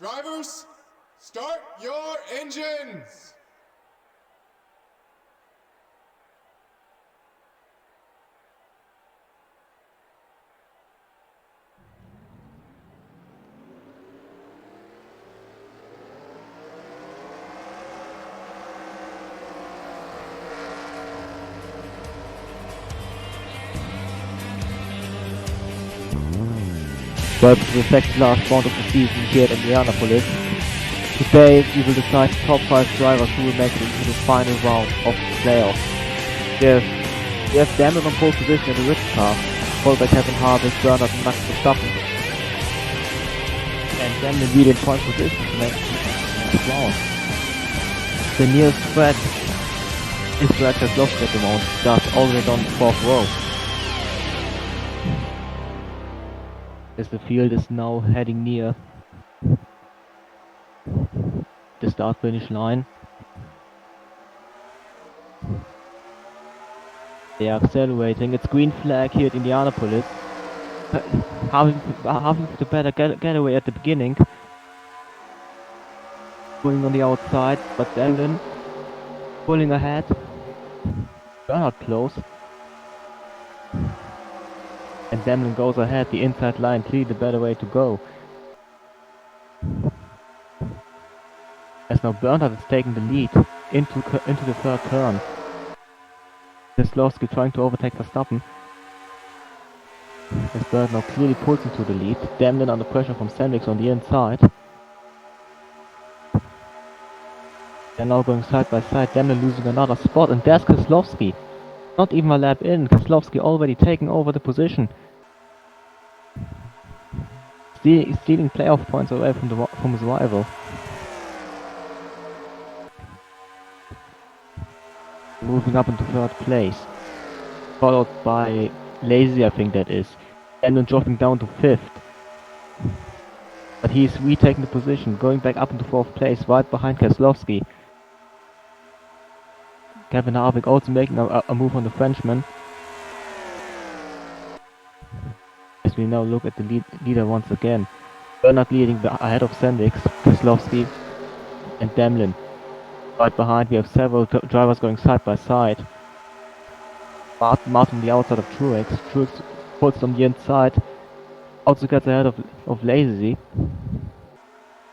Drivers, start your engines! Welcome to the second last round of the season here at Indianapolis. Today we will decide the top 5 drivers who will make it into the final round of the playoffs. We have Damon on pole position in the Ridge car, followed by Kevin Harvick, Bernard and Max Verstappen. And Damon lead in point position to make it into the round. The nearest threat is Brad Keselowski at the moment, just all the way down the 4th row. As the field is now heading near the start-finish line. They are accelerating. It's green flag here at Indianapolis. Having the better getaway at the beginning. Going on the outside, but Damon pulling ahead. Bernard close. And Damon goes ahead, the inside line, clearly the better way to go. As now Bernard is taking the lead into the third turn. Keselowski trying to overtake Verstappen. As Bernard now clearly pulls into the lead. Damon under pressure from Sandvik on the inside. They're now going side by side, Damon losing another spot, and there's Keselowski. Not even a lap in, Keselowski already taking over the position. Stealing playoff points away from his rival. Moving up into third place. Followed by Lazy, I think that is. And then dropping down to 5th. But he's retaking the position, going back up into 4th place, right behind Keselowski. Kevin Harvick also making a move on the Frenchman. As we now look at the leader once again. Bernard leading ahead of Sandvik, Keselowski and Demlin. Right behind we have several drivers going side by side. Martin on the outside of Truex. Truex pulls on the inside. Also gets ahead of Lazy.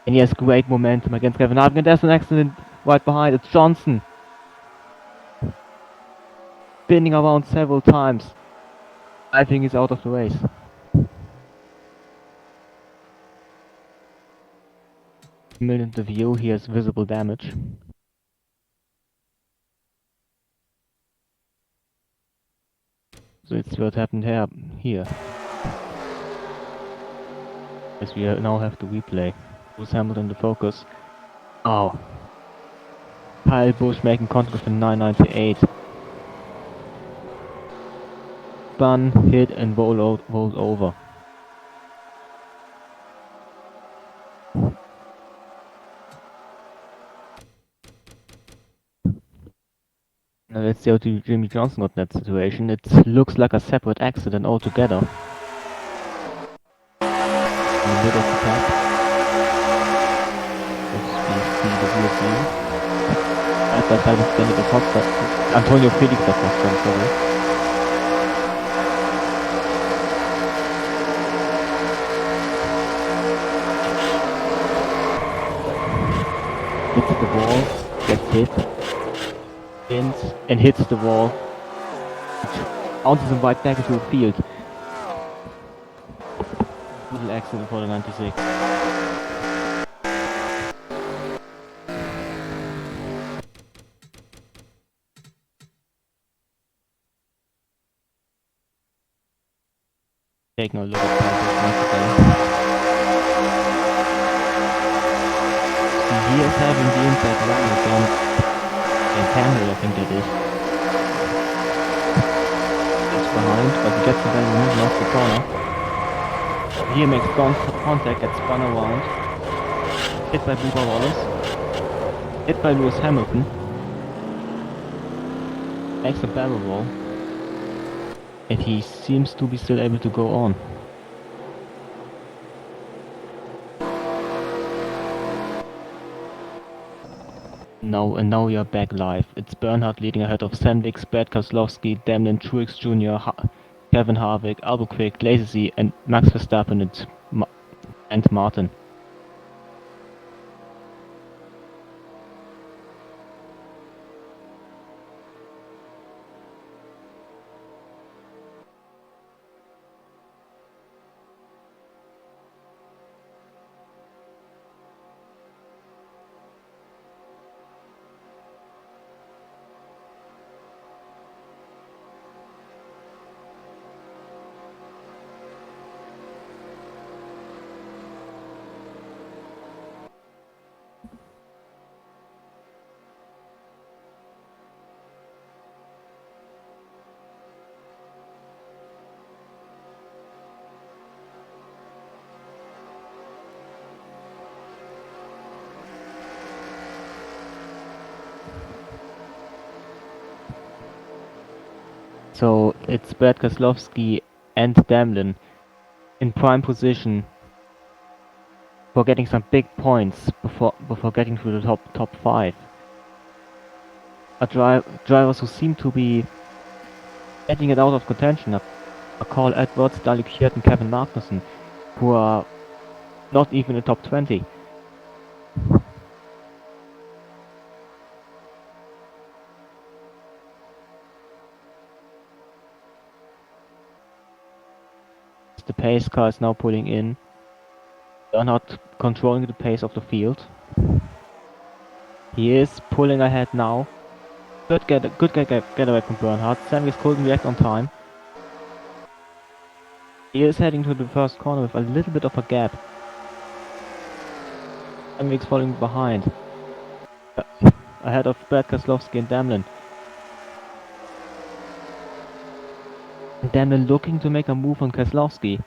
And he has great momentum against Kevin Harvick. And there's an accident right behind. It's Johnson. Spinning around several times. I think he's out of the race. In the view, he has visible damage. So it's what happened here. As we now have to replay. Lewis Hamilton the focus. Oh. Kyle Busch making contact in 998. Spun, hit and rolled over. Now let's see how Jimmy Johnson got in that situation. It looks like a separate accident altogether. In the middle of the pack. Side by side with Danica Costa. Antonio Felix da Costa, sorry. Hits the wall, gets hit. And hits the wall, which bounces him right back into the field. Little accident for the 96. Taking a look at that. See, he is having the inside line again. Campbell, I think that is. It's behind, but he gets the ball in the middle of the corner. Here makes contact, gets spun around. Hit by Bubba Wallace. Hit by Lewis Hamilton. Makes a barrel roll. And he seems to be still able to go on. Now we are back live. It's Bernhard leading ahead of Sandvik, Brad Keselowski, Damlin, Truex Jr., Kevin Harvick, Albuquerque, Lazy, and Max Verstappen and Martin. So it's Brad Keselowski and Damlin in prime position for getting some big points before getting to the top 5. Drivers who seem to be getting it out of contention are Carl Edwards, Dale Earnhardt, and Kevin Magnussen, who are not even in the top 20. The pace car is now pulling in. Earnhardt controlling the pace of the field. He is pulling ahead now. Good get away from Bernhard. Sandvik couldn't react on time. He is heading to the first corner with a little bit of a gap. Sandvik's falling behind. Ahead of Brad Keselowski and Damlin. Damlin looking to make a move on Keselowski.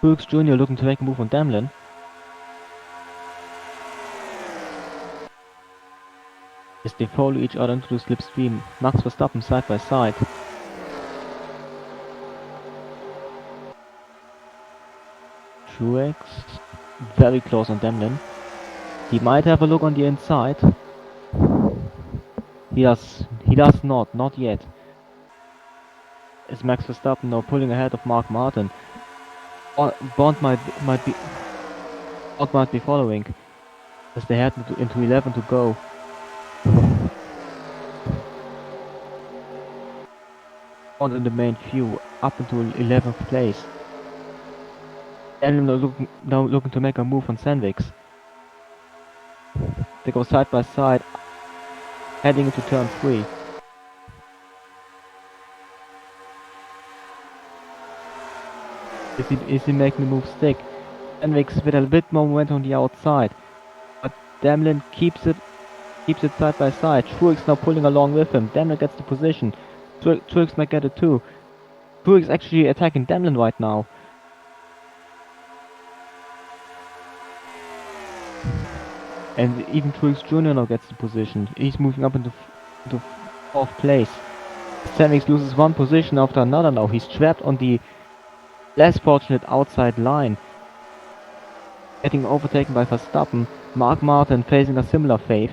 Truex Jr. looking to make a move on Damlin. As they follow each other into the slipstream, Max Verstappen side by side. Truex very close on Damlin. He might have a look on the inside. He does not yet. Is Max Verstappen now pulling ahead of Mark Martin? Bond might be following as they head into 11 to go. Bond in the main few up into 11th place. Daniel now looking to make a move on Sandvik. They go side by side, heading into turn 3. Is he making the move stick? Sandvik with a bit more momentum on the outside, but Damlin keeps it side by side. Truex now pulling along with him. Damlin gets the position. Truex might get it too. Truex actually attacking Damlin right now. And even Truex Jr. now gets the position. He's moving up into 4th place. Sandvik loses one position after another now. He's trapped on the less fortunate outside line. Getting overtaken by Verstappen. Mark Martin facing a similar fate.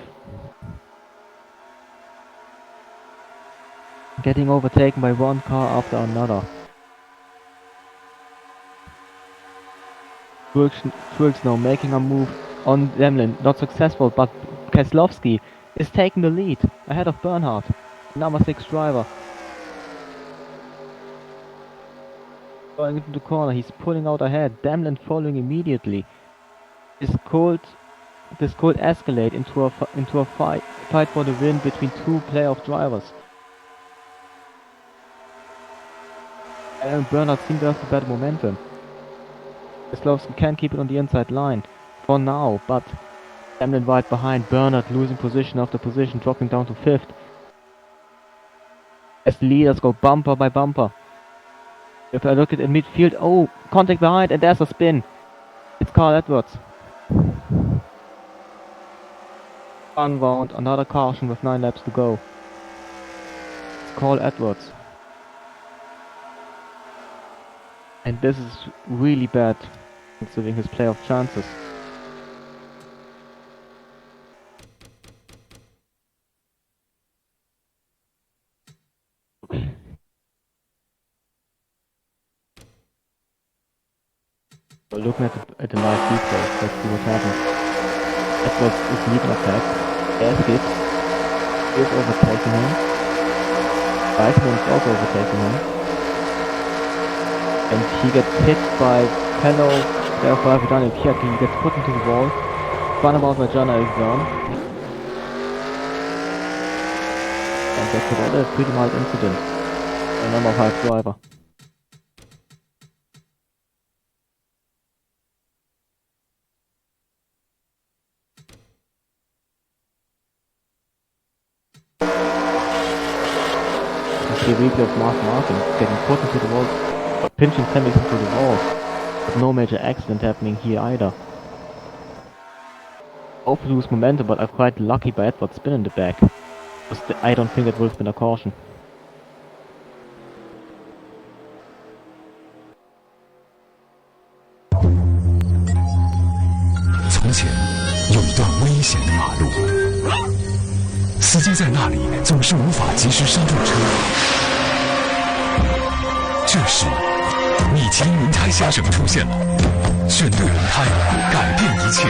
Getting overtaken by one car after another. Truex now making a move on Damlin, not successful, but Keselowski is taking the lead ahead of Bernhard, number 6 driver. Going into the corner, he's pulling out ahead, Damlin following immediately. This could escalate into a fight for the win between two playoff drivers. And Bernhard seems to have the better momentum. Keselowski can keep it on the inside line for now, but Damlin right behind. Bernhard losing position after position, dropping down to 5th. As the leaders go bumper by bumper. If I look at in midfield, oh, contact behind, and there's a spin. It's Carl Edwards. One round, another caution with 9 laps to go. It's Carl Edwards. And this is really bad, considering his playoff chances. We're looking at the live replay. Let's see what happens. Edwards is leading attack. There's Gibbs. Is overtaking him. Reisman is also overtaking him. And he gets hit by fellow player 5 Daniel Piak. He gets put into the wall. Spun about by John Alexander. And that's another pretty mild incident. A number 5 driver. The replay of Mark Martin getting put into the wall, or pinching Sandix into the wall, but no major accident happening here either. Both lose momentum, but are quite lucky by Edward's spin in the back. I don't think that would have been a caution. 从前有一段危险的马路，司机在那里总是无法及时刹住车。这时，米其林轮胎先生出现了，选对轮胎，改变一切。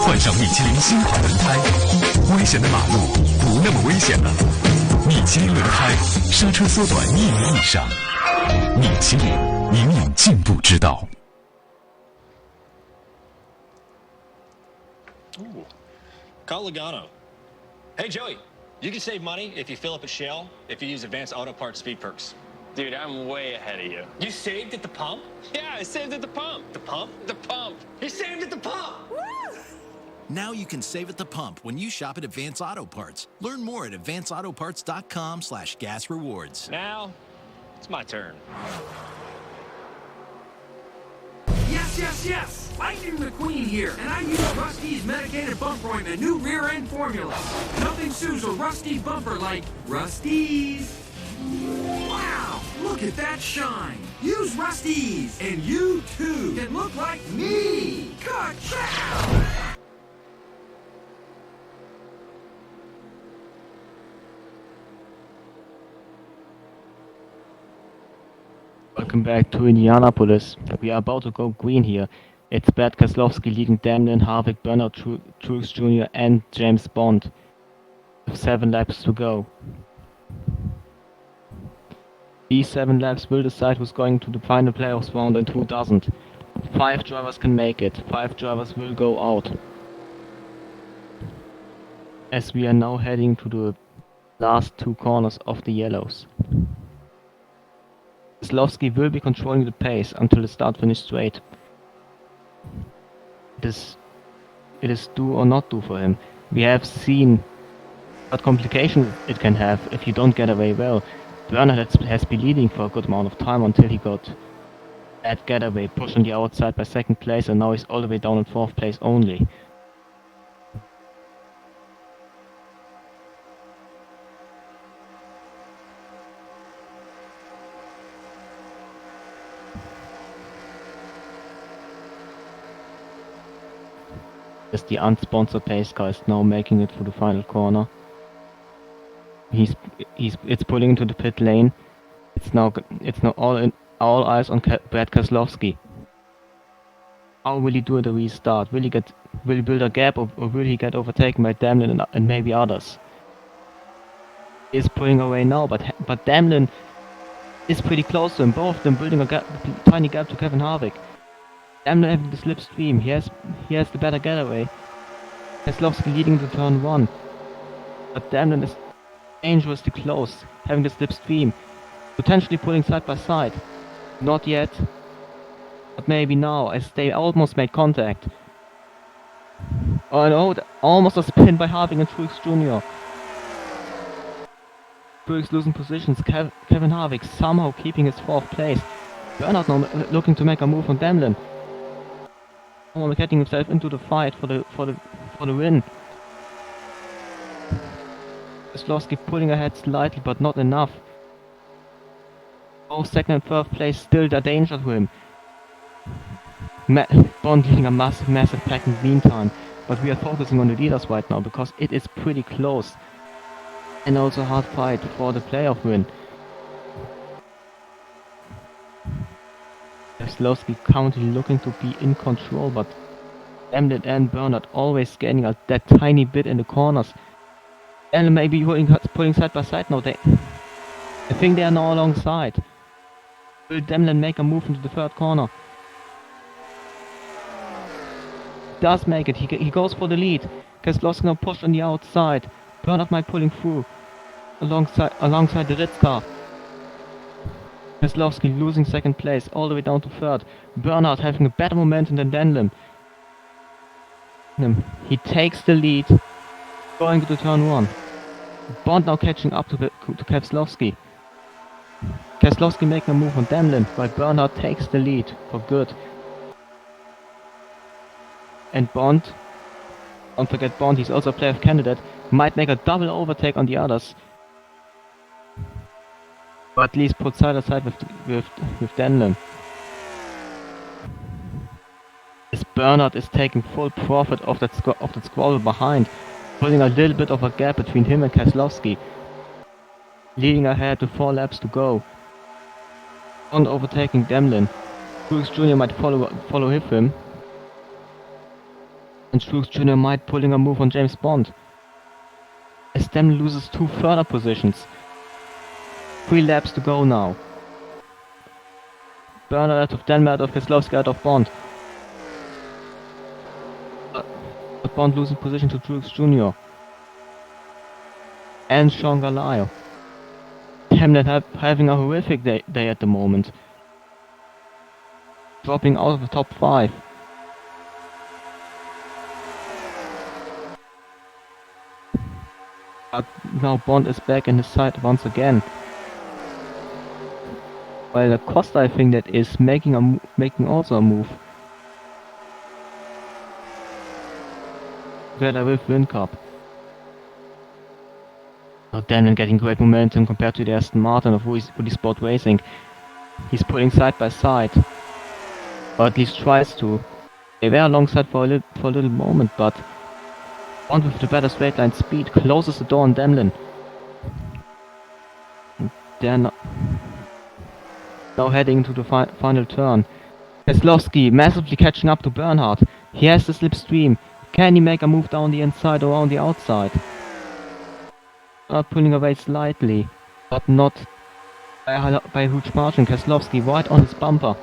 换上米其林新款轮胎，危险的马路不那么危险了。米其林轮胎，刹车缩短1厘以上。米其林引领进步之道。 Ooh, call Logano. Hey, Joey, you can save money if you fill up at Shell if you use Advanced Auto Parts Speed Perks. Dude, I'm way ahead of you. You saved at the pump? Yeah, I saved at the pump. The pump? The pump. You saved at the pump! Now you can save at the pump when you shop at Advance Auto Parts. Learn more at advanceautoparts.com/gas rewards. Now, it's my turn. Yes, yes, yes! Lightning McQueen here, and I use Rusty's medicated bumper oil in a new rear-end formula. Nothing sues a Rusty's bumper like Rusty's. Wow! Look at that shine! Use Rusty's, and you too can look like me! Ka-chow! Welcome back to Indianapolis. We are about to go green here. It's BADCAR leading Damlin, Harvick, Bernard Truex Jr. and James Bond. With 7 laps to go. These 7 laps will decide who's going to the final playoffs round and who doesn't. 5 drivers can make it, 5 drivers will go out. As we are now heading to the last 2 corners of the yellows. Keselowski will be controlling the pace until the start-finish straight. It is do or not do for him. We have seen what complications it can have if you don't get away well. Bernard has been leading for a good amount of time until he got that getaway, pushed on the outside by 2nd place, and now he's all the way down in 4th place only. As the unsponsored pace car is now making it for the final corner. It's pulling into the pit lane. It's now all eyes on Brad Keselowski. How will he do the restart? Will he build a gap, or will he get overtaken by Damlin and maybe others? He's pulling away now, but Damlin is pretty close to him. Both of them building a tiny gap to Kevin Harvick. Damlin having the slipstream. He has the better getaway. Keselowski leading the turn 1. But Damlin is dangerously close, having the slipstream. Potentially pulling side by side. Not yet. But maybe now, as they almost made contact. Oh no, almost a spin by Harvick and Truex Jr. Truex losing positions. Kevin Harvick somehow keeping his 4th place. Bernard now looking to make a move on Damlin. Getting himself into the fight for the win. Keselowski pulling ahead slightly, but not enough. Both 2nd and 3rd place still a danger to him. Bond leading a massive pack in the meantime, but we are focusing on the leaders right now because it is pretty close. And also a hard fight for the playoff win. We have Keselowski currently looking to be in control, but Demlin and Bernard always gaining that tiny bit in the corners. And maybe pulling side by side now. I think they are now alongside. Will Demlin make a move into the third corner? Does make it. He goes for the lead. Keselowski now pushed on the outside. Bernard might pulling through alongside the Ritz car. Keselowski losing second place all the way down to third. Bernard having a better momentum than Demlin. He takes the lead, going to turn 1. Bond now catching up to Keselowski. Keselowski making a move on Demlin, while Bernard takes the lead for good. And Bond, don't forget Bond, he's also a playoff candidate, might make a double overtake on the others. Or at least put side by side with Demlin. As Bernard is taking full profit of that squabble behind, putting a little bit of a gap between him and Keselowski. Leading ahead to 4 laps to go. On overtaking Demlin. Truex Jr. might follow with him. And Truex Jr. might pulling a move on James Bond. As Demlin loses 2 further positions. 3 laps to go now. Bernard out of Demlin, out of Keselowski, out of Bond. But Bond losing position to Truex Jr. And Sean Carlisle. Demlin having a horrific day at the moment. Dropping out of the top 5. But now Bond is back in his side once again. While the Costa, I think, that is making also a move. Together with WinCup. Now Demlin getting great momentum compared to the Aston Martin of Woody Sport Racing. He's pulling side by side. Or at least tries to. They were alongside for a little moment, but Bond with the better straight line speed closes the door on Demlin. They're now heading to the final turn. Keselowski massively catching up to Bernhard. He has the slipstream. Can he make a move down the inside or around the outside? Not pulling away slightly, but not by a huge margin. Keselowski right on his bumper.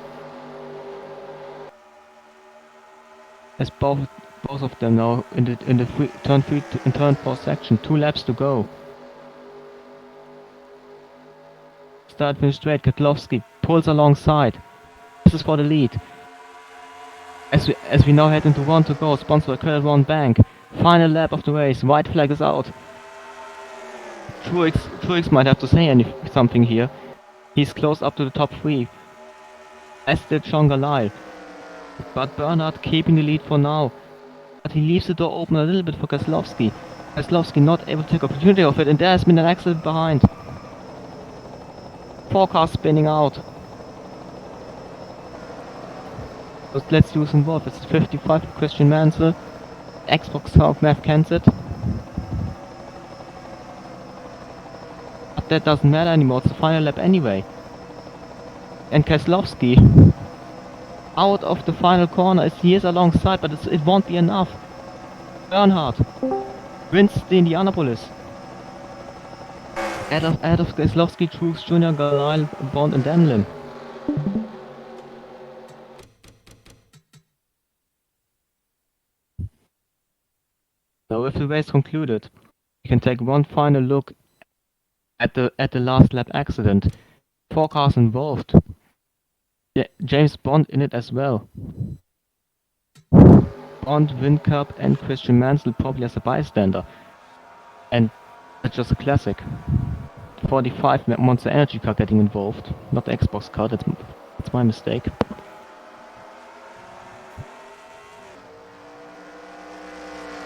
As both of them now in the turn 3 and turn 4 section. 2 laps to go. Start finish straight. Keselowski pulls alongside. This is for the lead. As we now head into 1 to go, sponsored by Credit One Bank. Final lap of the race. White flag is out. Truex might have to say something here. He's close up to the top 3. As did Sean Carlisle. But Bernhard keeping the lead for now. But he leaves the door open a little bit for Keselowski. Keselowski not able to take opportunity of it, and there has been an accident behind. 4 cars spinning out. So let's use involved. It's 55 for Christian Mansell. Xbox South Math Kansas. But that doesn't matter anymore, it's the final lap anyway. And Keselowski out of the final corner. He is alongside, but it won't be enough. Bernhard wins the Indianapolis. Out of Keselowski, Truex Jr., Carlisle, Bond and Demlin. So with the race concluded, we can take one final look at the last lap accident. 4 cars involved. James Bond in it as well. Bond, WinCup and Christian Mansell probably as a bystander. And that's just a classic. 45 Monster Energy car getting involved. Not the Xbox car, that's my mistake.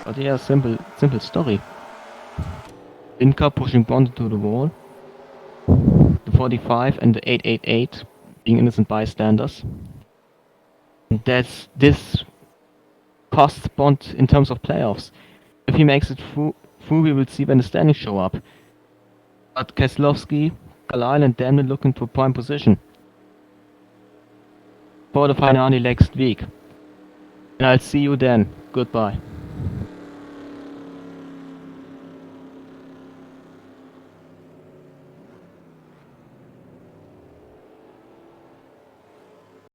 But yeah, simple story. WinCup pushing Bond into the wall. The 45 and the 888 being innocent bystanders. This costs Bond in terms of playoffs. If he makes it through we will see when the standings show up. But Keselowski, Carlisle and Demlin looking for prime position. qualifying only next week. And I'll see you then. Goodbye.